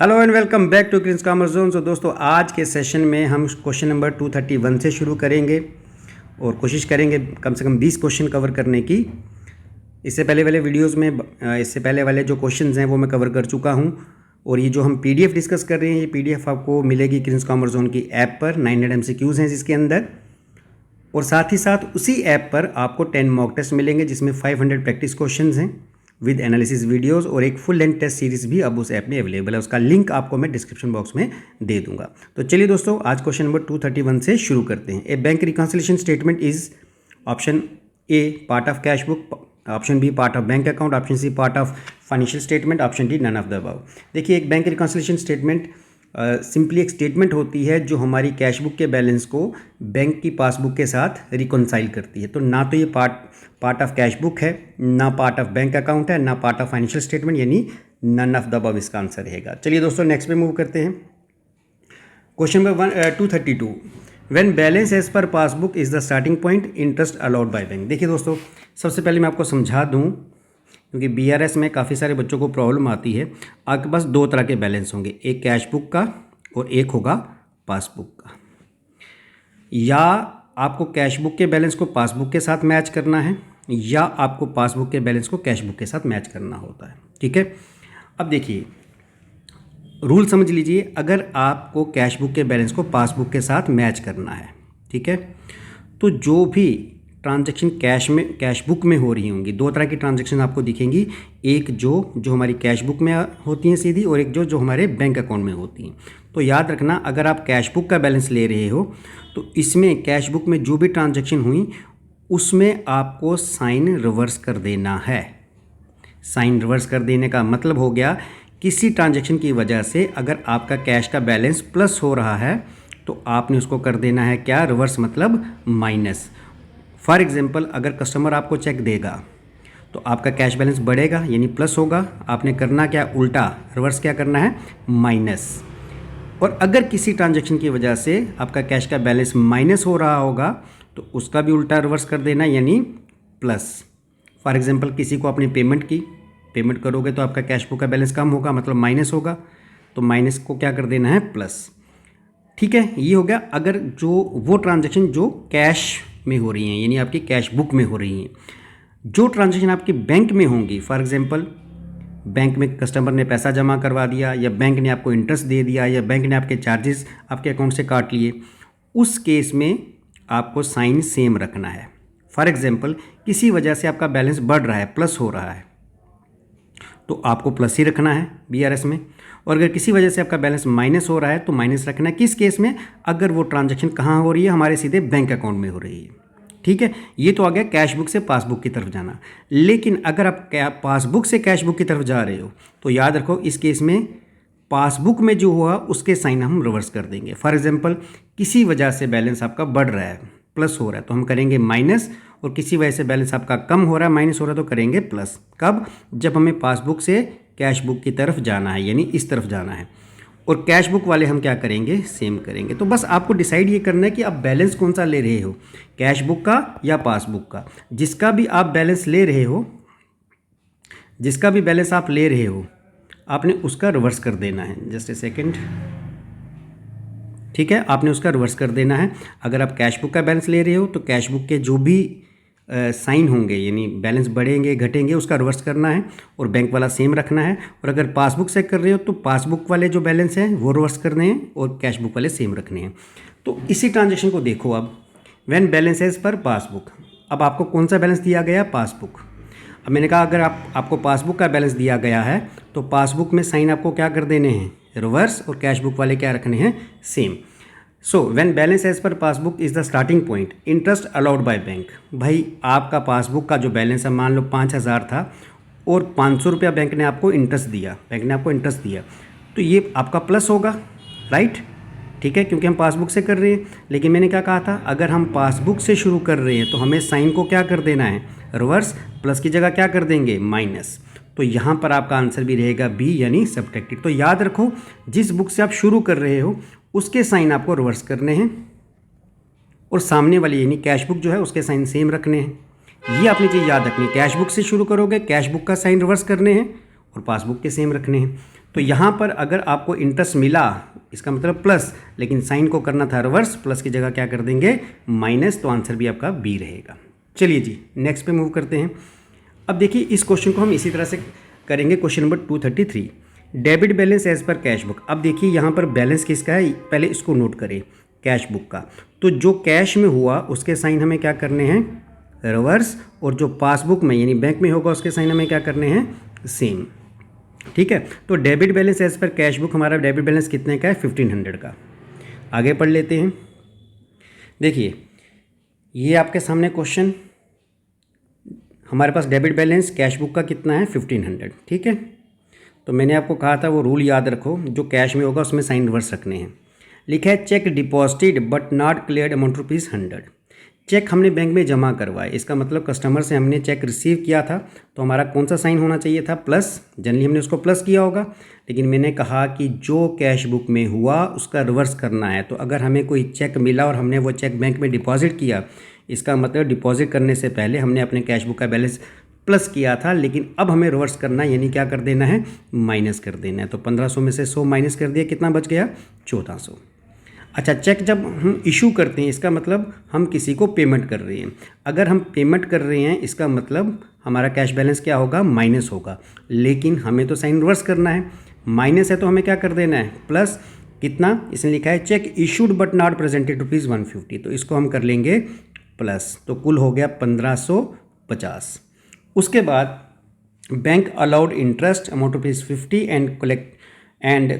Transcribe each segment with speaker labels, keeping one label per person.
Speaker 1: Hello and welcome back to Krins Commerce Zone. तो दोस्तों आज के सेशन में हम क्वेश्चन नंबर 231 से शुरू करेंगे और कोशिश करेंगे कम से कम 20 क्वेश्चन कवर करने की। इससे पहले वाले वीडियोस में इससे पहले वाले जो क्वेश्चंस हैं वो मैं कवर कर चुका हूं। और ये जो हम पीडीएफ डिस्कस कर रहे हैं ये पीडीएफ आपको मिलेगी क्रिंस कॉमर्स जोन की ऐप पर। 900 MCQs हैं जिसके अंदर, और साथ ही साथ उसी ऐप पर आपको 10 मॉक टेस्ट मिलेंगे जिसमें 500 प्रैक्टिस क्वेश्चंस हैं विद एनालिसिस वीडियोस, और एक फुल लेंथ टेस्ट सीरीज भी अब उस ऐप में अवेलेबल है। उसका लिंक आपको मैं डिस्क्रिप्शन बॉक्स में दे दूंगा। तो चलिए दोस्तों आज क्वेश्चन नंबर 231 से शुरू करते हैं। A bank reconciliation statement is option A part of cash book, option B part of bank account, option C part of financial statement, option D none of the above. देखिए एक bank reconciliation statement simply एक statement होती है जो हमारी cash book के balance को bank की पासबुक के साथ रिकॉन्साइल करती है। तो ना तो ये पार्ट ऑफ कैश बुक है, ना पार्ट ऑफ बैंक अकाउंट है, ना पार्ट ऑफ फाइनेंशियल स्टेटमेंट, यानी नन ऑफ द अबव इसका आंसर रहेगा। चलिए दोस्तों नेक्स्ट पे मूव करते हैं। Question number 232, when balance as per passbook is the starting point, interest allowed by bank. देखिए दोस्तों सबसे पहले मैं आपको समझा दूं क्योंकि बीआरएस में काफ़ी सारे बच्चों को प्रॉब्लम आती है। आपके पास दो तरह के बैलेंस होंगे, एक कैश बुक का और एक होगा पासबुक का। या आपको कैश बुक के बैलेंस को पासबुक के साथ मैच करना है, या आपको पासबुक के बैलेंस को कैश बुक के साथ मैच करना होता है। ठीक है, अब देखिए रूल समझ लीजिए। अगर आपको कैश बुक के बैलेंस को पासबुक के साथ मैच करना है, ठीक है, तो जो भी ट्रांजैक्शन कैश बुक में हो रही होंगी, दो तरह की ट्रांजैक्शन आपको दिखेंगी। एक जो हमारी कैश बुक में होती हैं सीधी, और एक जो हमारे बैंक अकाउंट में होती हैं। तो याद रखना अगर आप कैश बुक का बैलेंस ले रहे हो तो इसमें कैश बुक में जो भी ट्रांजैक्शन हुई उसमें आपको साइन रिवर्स कर देना है। साइन रिवर्स कर देने का मतलब हो गया किसी ट्रांजैक्शन की वजह से अगर आपका कैश का बैलेंस प्लस हो रहा है तो आपने उसको कर देना है क्या, रिवर्स मतलब माइनस। फॉर एग्जांपल अगर कस्टमर आपको चेक देगा तो आपका कैश बैलेंस बढ़ेगा यानी प्लस होगा, आपने करना क्या, उल्टा रिवर्स क्या करना है, माइनस। और अगर किसी ट्रांजैक्शन की वजह से आपका कैश का बैलेंस माइनस हो रहा होगा तो उसका भी उल्टा रिवर्स कर देना यानी प्लस। फॉर एग्जांपल किसी को आपने पेमेंट करोगे तो आपका कैश बुक का बैलेंस कम होगा मतलब माइनस होगा, तो माइनस को क्या कर देना है, प्लस। ठीक है, ये हो गया अगर वो ट्रांजैक्शन जो कैश में हो रही हैं यानी आपकी कैश बुक में हो रही हैं। जो ट्रांजैक्शन आपकी बैंक में होंगी, फॉर एग्जांपल बैंक में कस्टमर ने पैसा जमा करवा दिया, या बैंक ने आपको इंटरेस्ट दे दिया, या बैंक ने आपके चार्जेस आपके अकाउंट से काट लिए, उस केस में आपको साइन सेम रखना है। फॉर एग्जांपल किसी वजह से आपका बैलेंस बढ़ रहा है, प्लस हो रहा है, तो आपको प्लस ही रखना है बीआरएस में। और अगर किसी वजह से आपका बैलेंस माइनस हो रहा है तो माइनस रखना है। किस केस में, अगर वो ट्रांजैक्शन कहाँ हो रही है, हमारे सीधे बैंक अकाउंट में हो रही है। ठीक है, ये तो आ गया कैश बुक से पासबुक की तरफ जाना। लेकिन अगर आप पासबुक से कैश बुक की तरफ जा रहे हो तो याद रखो इस केस में पासबुक में जो हुआ उसके साइन हम रिवर्स कर देंगे। फॉर एग्जांपल किसी वजह से बैलेंस आपका बढ़ रहा है, प्लस हो रहा है, तो हम करेंगे माइनस, और किसी वजह से बैलेंस आपका कम हो रहा है, माइनस हो रहा है, तो करेंगे प्लस। कब, जब हमें पासबुक से कैश बुक की तरफ जाना है यानी इस तरफ जाना है। और कैश बुक वाले हम क्या करेंगे, सेम करेंगे। तो बस आपको डिसाइड ये करना है कि आप बैलेंस कौन सा ले रहे हो, कैश बुक का या पासबुक का। जिसका भी आप बैलेंस ले रहे हो, जिसका भी बैलेंस आप ले रहे हो आपने उसका रिवर्स कर देना है। जस्ट ए सेकेंड, ठीक है, आपने उसका रिवर्स कर देना है। अगर आप कैश बुक का बैलेंस ले रहे हो तो कैश बुक के जो भी साइन होंगे यानी बैलेंस बढ़ेंगे घटेंगे उसका रिवर्स करना है, और बैंक वाला सेम रखना है। और अगर पासबुक से कर रहे हो तो पासबुक वाले जो बैलेंस हैं वो रिवर्स करने हैं और कैश बुक वाले सेम रखने हैं। तो इसी ट्रांजैक्शन को देखो अब, when balance as per passbook. अब आपको कौन सा बैलेंस दिया गया, पासबुक। अब मैंने कहा अगर आपको पासबुक का बैलेंस दिया गया है तो पासबुक में साइन आपको क्या कर देने हैं, रिवर्स, और कैश बुक वाले क्या रखने हैं, same. So when balance as per passbook is the starting point, interest allowed by bank. भाई आपका पासबुक का जो बैलेंस है मान लो 5,000 था और 500 रुपया बैंक ने आपको इंटरेस्ट दिया, तो ये आपका प्लस होगा, राइट। ठीक है, क्योंकि हम पासबुक से कर रहे हैं। लेकिन मैंने क्या कहा था, अगर हम पासबुक से शुरू कर रहे हैं तो हमें साइन को क्या कर देना है, रिवर्स, प्लस की जगह क्या कर देंगे, माइनस। तो यहाँ पर आपका आंसर भी रहेगा बी यानी सब्ट्रैक्टेड। तो याद रखो जिस बुक से आप शुरू कर रहे हो उसके साइन आपको रिवर्स करने हैं, और सामने वाली यानी कैश बुक जो है उसके साइन सेम रखने हैं। ये आपने चीज़ याद रखनी है, कैश बुक से शुरू करोगे कैश बुक का साइन रिवर्स करने हैं और पासबुक के सेम रखने हैं। तो यहाँ पर अगर आपको इंटरेस्ट मिला इसका मतलब प्लस, लेकिन साइन को करना था रिवर्स, प्लस की जगह क्या कर देंगे माइनस, तो आंसर भी आपका बी रहेगा। चलिए जी नेक्स्ट पे मूव करते हैं। अब देखिए इस क्वेश्चन को हम इसी तरह से करेंगे। Question number 233, debit balance as per cash book. अब देखिए यहाँ पर बैलेंस किसका है, पहले इसको नोट करें, कैश बुक का। तो जो कैश में हुआ उसके साइन हमें क्या करने हैं रिवर्स, और जो पासबुक में यानी बैंक में होगा उसके साइन हमें क्या करने हैं सेम। ठीक है, तो debit balance as per cash book, हमारा डेबिट बैलेंस कितने का है 1500 का। आगे पढ़ लेते हैं। देखिए ये आपके सामने क्वेश्चन, हमारे पास डेबिट बैलेंस कैश बुक का कितना है 1500। ठीक है, तो मैंने आपको कहा था वो रूल याद रखो, जो कैश में होगा उसमें साइन रिवर्स रखने हैं। लिखा है cheque deposited but not cleared amount ₹100। Cheque हमने बैंक में जमा करवाया, इसका मतलब कस्टमर से हमने चेक रिसीव किया था, तो हमारा कौन सा साइन होना चाहिए था प्लस। जनरली हमने उसको प्लस किया होगा, लेकिन मैंने कहा कि जो कैश बुक में हुआ उसका रिवर्स करना है। तो अगर हमें कोई चेक मिला और हमने वो चेक बैंक में डिपॉजिट किया, इसका मतलब डिपॉजिट करने से पहले हमने अपने कैश बुक का बैलेंस प्लस किया था, लेकिन अब हमें रिवर्स करना है, यानी क्या कर देना है माइनस कर देना है। तो 1500 में से 100 माइनस कर दिया, कितना बच गया 1400। अच्छा, चेक जब हम इशू करते हैं इसका मतलब हम किसी को पेमेंट कर रहे हैं। अगर हम पेमेंट कर रहे हैं इसका मतलब हमारा कैश बैलेंस क्या होगा माइनस होगा, लेकिन हमें तो साइन रिवर्स करना है, माइनस है तो हमें क्या कर देना है प्लस। कितना, इसने लिखा है check issued but not presented ₹150, तो इसको हम कर लेंगे प्लस, तो कुल हो गया 1550। उसके बाद bank allowed interest amount ₹50 and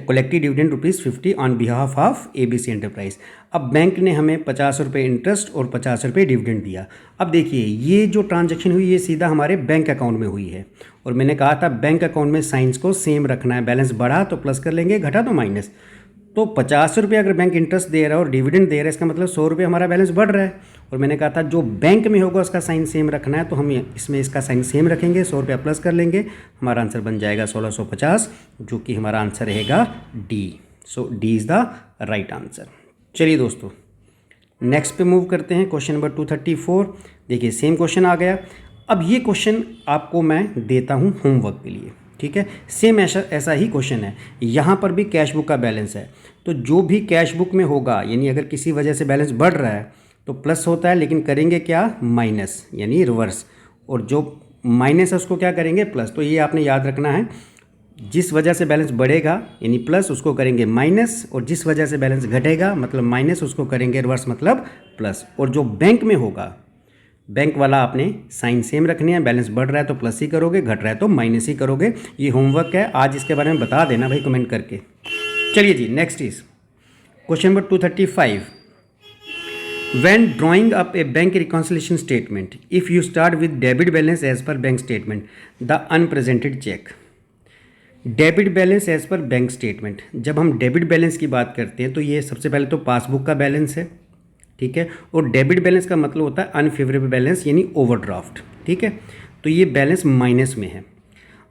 Speaker 1: collected dividend ₹50 on behalf of ABC enterprise. अब बैंक ने हमें ₹50 इंटरेस्ट और ₹50 डिविडेंड दिया। अब देखिए ये जो ट्रांजैक्शन हुई ये सीधा हमारे बैंक अकाउंट में हुई है, और मैंने कहा था बैंक अकाउंट में साइंस को सेम रखना है, बैलेंस बढ़ा तो प्लस कर लेंगे, घटा तो माइनस। तो ₹50 अगर बैंक इंटरेस्ट दे रहा है और डिविडेंड दे रहा है, इसका मतलब ₹100 हमारा बैलेंस बढ़ रहा है, और मैंने कहा था जो बैंक में होगा उसका साइन सेम रखना है, तो हम इसमें इसका साइन सेम रखेंगे, ₹100 प्लस कर लेंगे, हमारा आंसर बन जाएगा 1650, जो कि हमारा आंसर रहेगा D. So D is the right answer. चलिए दोस्तों नेक्स्ट पे मूव करते हैं। क्वेश्चन नंबर 234, देखिए सेम क्वेश्चन आ गया। अब ये क्वेश्चन आपको मैं देता हूँ होमवर्क के लिए, ठीक है। सेम ऐसा ही क्वेश्चन है, यहाँ पर भी कैश बुक का बैलेंस है, तो जो भी कैश बुक में होगा यानी अगर किसी वजह से बैलेंस बढ़ रहा है तो प्लस होता है, लेकिन करेंगे क्या माइनस यानी रिवर्स, और जो माइनस है उसको क्या करेंगे प्लस। तो ये आपने याद रखना है, जिस वजह से बैलेंस बढ़ेगा यानी प्लस उसको करेंगे माइनस, और जिस वजह से बैलेंस घटेगा मतलब माइनस उसको करेंगे रिवर्स मतलब प्लस। और जो बैंक में होगा बैंक वाला आपने साइन सेम रखने हैं, बैलेंस बढ़ रहा है तो प्लस ही करोगे, घट रहा है तो माइनस ही करोगे। ये होमवर्क है, आज इसके बारे में बता देना भाई कमेंट करके। चलिए जी next is question number 235, when drawing up a bank reconciliation statement if you start with debit balance as per bank statement the unpresented cheque. Debit balance as per bank statement, जब हम debit balance की बात करते हैं तो ये सबसे पहले तो पासबुक का बैलेंस है, ठीक है, और डेबिट बैलेंस का मतलब होता है अनफेवरेबल बैलेंस यानी ओवरड्राफ्ट, ठीक है। तो ये बैलेंस माइनस में है।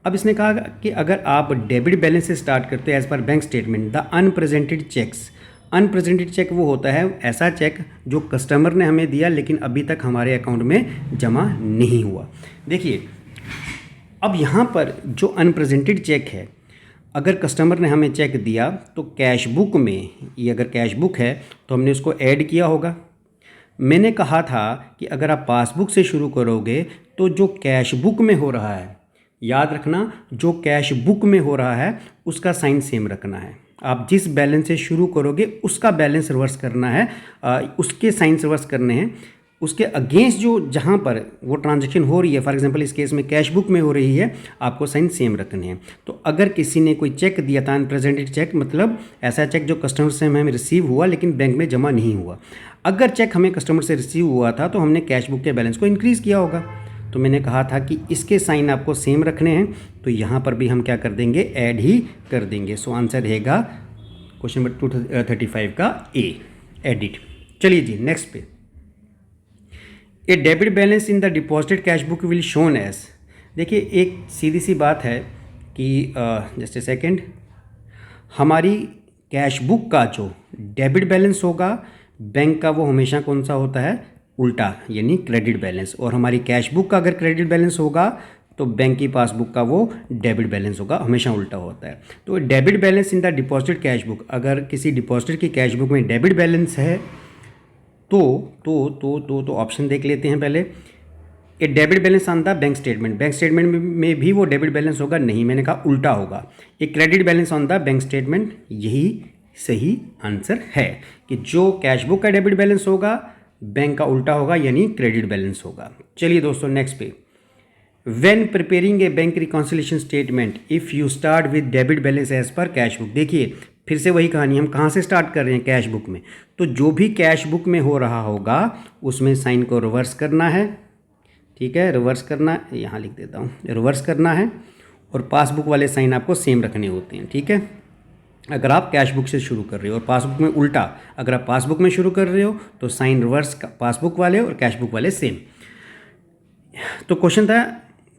Speaker 1: अब इसने कहा कि अगर आप डेबिट बैलेंस से स्टार्ट करते हो as per bank statement the unpresented cheques. Unpresented cheque वो होता है ऐसा चेक जो कस्टमर ने हमें दिया लेकिन अभी तक हमारे अकाउंट में जमा नहीं हुआ। देखिए अब यहाँ पर जो अनप्रेजेंटेड चेक है, अगर कस्टमर ने हमें चेक दिया तो कैश बुक में, ये अगर कैश बुक है तो हमने उसको ऐड किया होगा। मैंने कहा था कि अगर आप पासबुक से शुरू करोगे तो जो कैश बुक में हो रहा है, याद रखना जो कैश बुक में हो रहा है उसका साइन सेम रखना है। आप जिस बैलेंस से शुरू करोगे उसका बैलेंस रिवर्स करना है, उसके साइंस रिवर्स करने हैं, उसके अगेंस्ट जो जहाँ पर वो ट्रांजैक्शन हो रही है, फॉर एग्जांपल इस केस में कैश बुक में हो रही है, आपको साइन सेम रखने हैं। तो अगर किसी ने कोई चेक दिया था अनप्रेजेंटेड चेक, मतलब ऐसा चेक जो कस्टमर से हमें रिसीव हुआ लेकिन बैंक में जमा नहीं हुआ। अगर चेक हमें कस्टमर से रिसीव हुआ था तो हमने कैश बुक के बैलेंस को इंक्रीज़ किया होगा। तो मैंने कहा था कि इसके साइन आपको सेम रखने हैं, तो यहाँ पर भी हम क्या कर देंगे ऐड ही कर देंगे। सो आंसर रहेगा क्वेश्चन नंबर 235 का ए, एडिट। चलिए जी नेक्स्ट पे, a debit balance in the deposited cash book will shown as. देखिए एक सीधी सी बात है कि जस्ट ए सेकेंड, हमारी कैश बुक का जो डेबिट बैलेंस होगा बैंक का वो हमेशा कौन सा होता है उल्टा, यानी क्रेडिट बैलेंस। और हमारी कैश बुक का अगर क्रेडिट बैलेंस होगा तो बैंक की पासबुक का वो डेबिट बैलेंस होगा, हमेशा उल्टा होता है। तो debit balance in the deposit cash book, अगर किसी डिपॉजिटर की कैश बुक में डेबिट बैलेंस है तो ऑप्शन देख लेते हैं पहले। A debit balance on the bank statement, bank statement में भी वो डेबिट बैलेंस होगा, नहीं, मैंने कहा उल्टा होगा। A credit balance on the bank statement, यही सही आंसर है कि जो कैश बुक का डेबिट बैलेंस होगा बैंक का उल्टा होगा, यानी क्रेडिट बैलेंस होगा। चलिए दोस्तों नेक्स्ट पे, when preparing a bank reconciliation statement if you start with debit balance as per cash book. देखिए फिर से वही कहानी, हम कहाँ से स्टार्ट कर रहे हैं, कैश बुक में। तो जो भी कैश बुक में हो रहा होगा उसमें साइन को रिवर्स करना है, ठीक है, रिवर्स करना, यहाँ लिख देता हूँ, रिवर्स करना है, और पासबुक वाले साइन आपको सेम रखने होते हैं, ठीक है। अगर आप कैश बुक से शुरू कर रहे हो और पासबुक में उल्टा, अगर आप पासबुक में शुरू कर रहे हो तो साइन रिवर्स पासबुक वाले और कैश बुक वाले सेम। तो क्वेश्चन था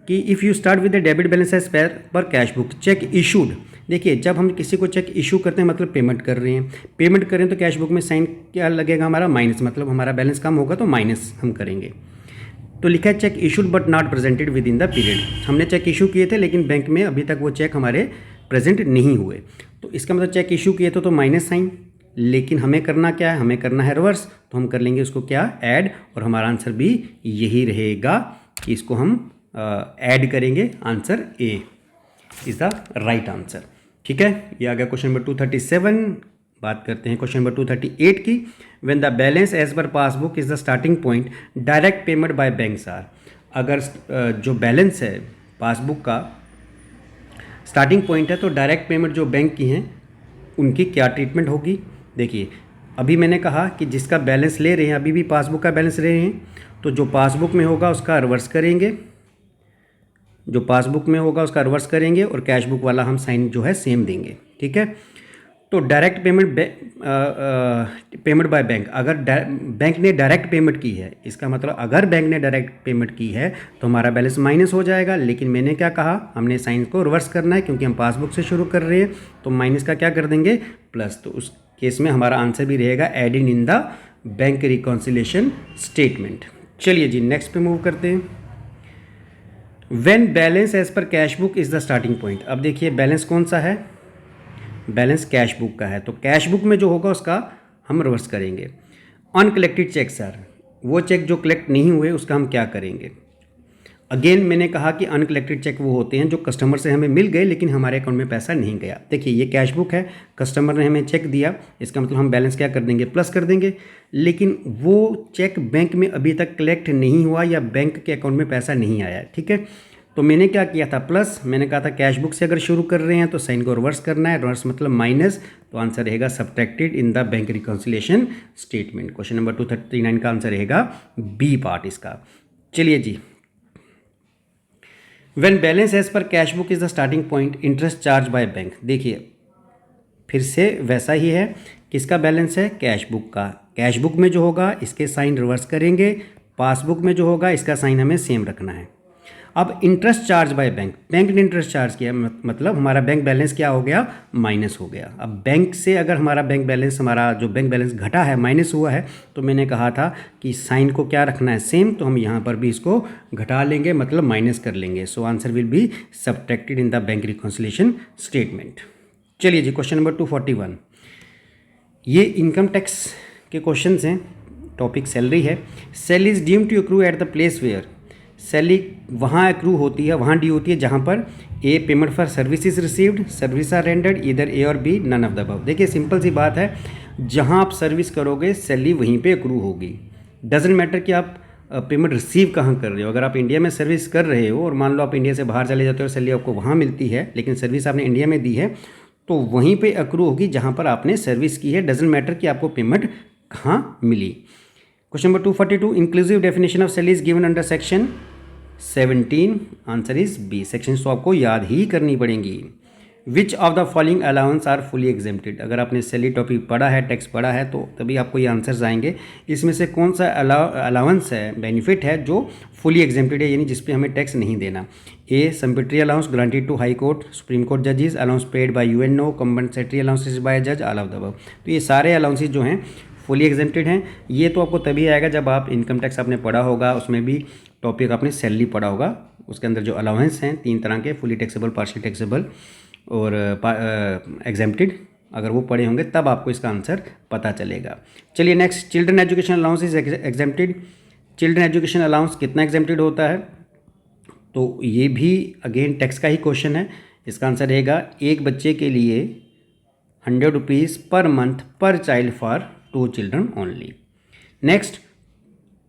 Speaker 1: कि if you start with the debit balance as per cash book, cheque issued. देखिए जब हम किसी को चेक इशू करते हैं मतलब पेमेंट कर रहे हैं, पेमेंट करें तो कैश बुक में साइन क्या लगेगा हमारा, माइनस, मतलब हमारा बैलेंस कम होगा तो माइनस हम करेंगे। तो लिखा है check issued but not presented with in the period, हमने चेक इशू किए थे लेकिन बैंक में अभी तक वो चेक हमारे प्रेजेंट नहीं हुए, तो इसका मतलब चेक इशू किए तो माइनस साइन, लेकिन हमें करना क्या है, हमें करना है रिवर्स, तो हम कर लेंगे उसको क्या, ऐड, और हमारा आंसर भी यही रहेगा कि इसको हम ऐड करेंगे, answer A is the right answer, ठीक है। ये आ गया क्वेश्चन नंबर 237। बात करते हैं क्वेश्चन नंबर 238 की, when the balance as per passbook is the starting point direct payment by banks are. अगर जो बैलेंस है पासबुक का स्टार्टिंग पॉइंट है तो डायरेक्ट पेमेंट जो बैंक की हैं उनकी क्या ट्रीटमेंट होगी। देखिए अभी मैंने कहा कि जिसका बैलेंस ले रहे हैं, अभी भी पासबुक का बैलेंस ले रहे हैं, तो जो पासबुक में होगा उसका रिवर्स करेंगे, जो पासबुक में होगा उसका रिवर्स करेंगे, और कैश बुक वाला हम साइन जो है सेम देंगे, ठीक है। तो डायरेक्ट पेमेंट बाय बैंक, अगर बैंक ने डायरेक्ट पेमेंट की है, इसका मतलब अगर बैंक ने डायरेक्ट पेमेंट की है तो हमारा बैलेंस माइनस हो जाएगा, लेकिन मैंने क्या कहा, हमने साइन को रिवर्स करना है क्योंकि हम पासबुक से शुरू कर रहे हैं, तो माइनस का क्या कर देंगे, प्लस। तो उस केस में हमारा आंसर भी रहेगा adding in the bank reconciliation statement. चलिए जी नेक्स्ट पे मूव करते हैं। When balance as per cash book is the starting point. अब देखिए बैलेंस कौन सा है, बैलेंस कैश बुक का है, तो कैश बुक में जो होगा उसका हम रिवर्स करेंगे। अनकलेक्टेड चेक सर, वो चेक जो कलेक्ट नहीं हुए उसका हम क्या करेंगे। अगेन मैंने कहा कि अनकलेक्टेड चेक वो होते हैं जो कस्टमर से हमें मिल गए लेकिन हमारे अकाउंट में पैसा नहीं गया। देखिए ये कैश बुक है, कस्टमर ने हमें चेक दिया, इसका मतलब हम बैलेंस क्या कर देंगे, प्लस कर देंगे, लेकिन वो चेक बैंक में अभी तक कलेक्ट नहीं हुआ या बैंक के अकाउंट में पैसा नहीं आया, ठीक है। तो मैंने क्या किया था, प्लस, मैंने कहा था कैश बुक से अगर शुरू कर रहे हैं तो साइन को रिवर्स करना है, रिवर्स मतलब माइनस, तो आंसर रहेगा subtracted in the bank reconciliation statement. Question number 239 का आंसर रहेगा बी पार्ट इसका। चलिए जी, when balance as per cash book is the starting point interest charge by bank. देखिए फिर से वैसा ही है, किसका बैलेंस है, कैश बुक का, कैश बुक में जो होगा इसके साइन रिवर्स करेंगे, पासबुक में जो होगा इसका साइन हमें सेम रखना है। अब interest charge by bank, bank ने इंटरेस्ट चार्ज किया, मतलब हमारा बैंक बैलेंस क्या हो गया, माइनस हो गया। अब बैंक से अगर हमारा बैंक बैलेंस, हमारा जो बैंक बैलेंस घटा है, माइनस हुआ है, तो मैंने कहा था कि साइन को क्या रखना है, सेम, तो हम यहाँ पर भी इसको घटा लेंगे, मतलब माइनस कर लेंगे। So answer will be subtracted in the bank reconciliation statement. चलिए जी, क्वेश्चन नंबर 241, ये इनकम टैक्स के क्वेश्चन हैं, टॉपिक सैलरी है। Salary is deemed to accrue at the place where, salary वहाँ एक्रू होती है, वहाँ ड्यू होती है जहाँ पर a payment for service is received, service are rendered, इधर ए और B, none of the above. देखिए सिंपल सी बात है, जहाँ आप सर्विस करोगे सैलरी वहीं पे एक्रू होगी। डजेंट मैटर कि आप पेमेंट रिसीव कहाँ कर रहे हो। अगर आप इंडिया में सर्विस कर रहे हो और मान लो आप इंडिया से बाहर चले जाते हो और सैलरी आपको वहाँ मिलती है, लेकिन सर्विस आपने इंडिया में दी है, तो वहीं पर एक्रू होगी जहाँ पर आपने सर्विस की है। डजेंट मैटर कि आपको पेमेंट कहाँ मिली। Question number 242, inclusive definition of salary is given under section 17, answer is B. Section तो आपको याद ही करनी पड़ेंगी। Which of the following allowance are fully exempted. अगर आपने सैलरी टॉपिक पढ़ा है, टैक्स पढ़ा है, तो तभी आपको ये आंसर्स आएंगे। इसमें से कौन सा अलाउंस है, बेनिफिट है जो फुली एग्जेम्प्टेड है, यानी जिसपे हमें टैक्स नहीं देना। A sumptuary allowance granted to high court, supreme court जजेस, allowance paid by UNO, compensatory allowances by जज, ऑल ऑफ द अबव। तो ये सारे अलाउंसेज जो हैं फुली एग्जेम्प्टेड हैं। ये तो आपको तभी आएगा जब आप इनकम टैक्स आपने पढ़ा होगा, उसमें भी टॉपिक आपने सैलरी पढ़ा होगा, उसके अंदर जो अलाउंस हैं 3 तरह के, फुली टैक्सेबल, पार्शियल टैक्सेबल और एग्जेम्प्टेड, अगर वो पढ़े होंगे तब आपको इसका आंसर पता चलेगा। चलिए next, children education allowance is exempted. Children education allowance कितना एग्जेम्प्टेड होता है? तो ये भी अगेन टैक्स का ही क्वेश्चन है। इसका आंसर रहेगा एक बच्चे के लिए 100 rupees per month per child for 2 children only. Next,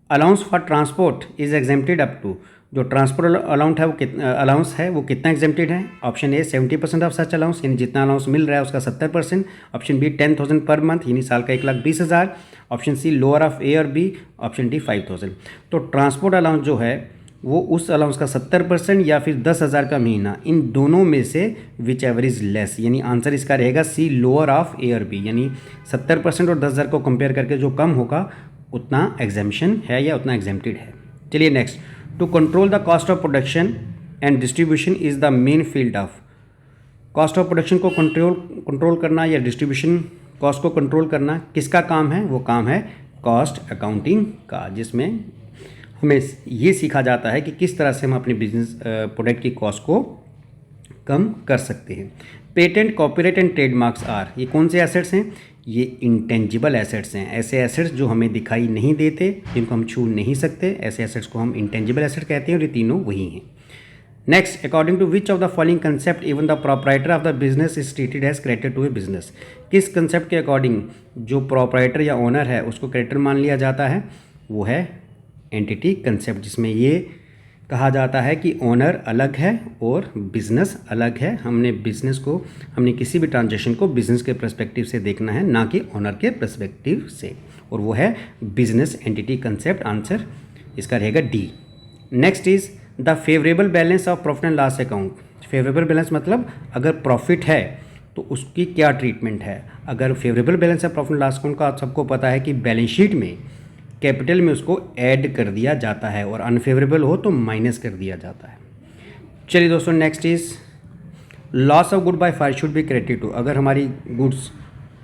Speaker 1: allowance for transport is exempted up to. जो ट्रांसपोर्ट अलाउंट है वो अलाउंस है वो कितना एग्जेम्प्टेड है? Option A 70% of such allowance, यानी जितना अलाउंस मिल रहा है उसका 70%। ऑप्शन बी 10,000 पर मंथ, यानी साल का 1,20,000। ऑप्शन सी लोअर ऑफ ए और बी। Option D 5,000। तो ट्रांसपोर्ट अलाउंस जो है वो उस अलाउंस का 70% या फिर 10,000 का महीना, इन दोनों में से विच एवर इज लेस, यानी आंसर इसका रहेगा सी लोअर ऑफ ए और बी, यानी 70% और 10,000 को कंपेयर करके जो कम होगा उतना एग्जेम्पशन है या उतना एग्जेम्प्टेड है। चलिए next, to control the cost of production and distribution is the main field of. Cost of production को कंट्रोल करना या डिस्ट्रीब्यूशन कॉस्ट को कंट्रोल करना किसका काम है? वो काम है कॉस्ट अकाउंटिंग का, जिसमें हमें ये सीखा जाता है कि किस तरह से हम अपने बिजनेस प्रोडक्ट की कॉस्ट को कम कर सकते हैं। Patent, copyright and trademarks are, ये कौन से एसेट्स हैं? ये इंटेंजिबल एसेट्स हैं। ऐसे एसेट्स जो हमें दिखाई नहीं देते, जिनको हम छू नहीं सकते, ऐसे एसेट्स को हम इंटेंजिबल एसेट कहते हैं, और ये तीनों वही हैं। Next, according to which of the following concept even the proprietor of the business is treated as creditor to a business. किस कंसेप्ट के अकॉर्डिंग जो प्रोप्राइटर या ओनर है उसको क्रेडिटर मान लिया जाता है? वो है एंटिटी कंसेप्ट, जिसमें ये कहा जाता है कि ओनर अलग है और बिजनेस अलग है। हमने किसी भी ट्रांजैक्शन को बिजनेस के पर्सपेक्टिव से देखना है, ना कि ओनर के पर्सपेक्टिव से, और वो है बिजनेस एंटिटी कंसेप्ट। आंसर इसका रहेगा D. Next is the favourable balance of profit and loss account. Favourable balance मतलब अगर प्रॉफिट है तो उसकी क्या ट्रीटमेंट है। अगर फेवरेबल बैलेंस है प्रॉफिट एंड लॉस अकाउंट का, आप सबको पता है कि बैलेंस शीट में कैपिटल में उसको ऐड कर दिया जाता है, और अनफेवरेबल हो तो माइनस कर दिया जाता है। चलिए दोस्तों, next is loss of good by fire should be credited to. अगर हमारी गुड्स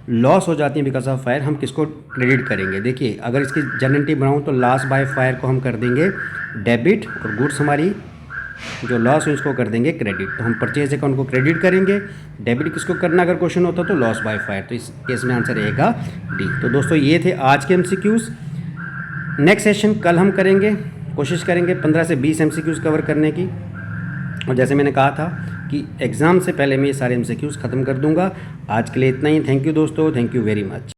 Speaker 1: लॉस हो जाती हैं बिकॉज ऑफ फायर, हम किसको क्रेडिट करेंगे? देखिए, अगर इसकी जनरेटिव बनाऊँ तो लॉस बाय फायर को हम कर देंगे डेबिट, और गुड्स हमारी जो लॉस है उसको कर देंगे क्रेडिट। तो हम परचेज अकाउंट को क्रेडिट करेंगे, डेबिट किसको करना अगर क्वेश्चन होता तो लॉस बाय फायर। तो इस केस में आंसर रहेगा डी। तो दोस्तों ये थे आज के MCQs। नेक्स्ट सेशन कल हम करेंगे, कोशिश करेंगे 15 से 20 MCQs कवर करने की, और जैसे मैंने कहा था कि एग्ज़ाम से पहले मैं ये सारे MCQs ख़त्म कर दूंगा। आज के लिए इतना ही। थैंक यू दोस्तों, थैंक यू वेरी मच।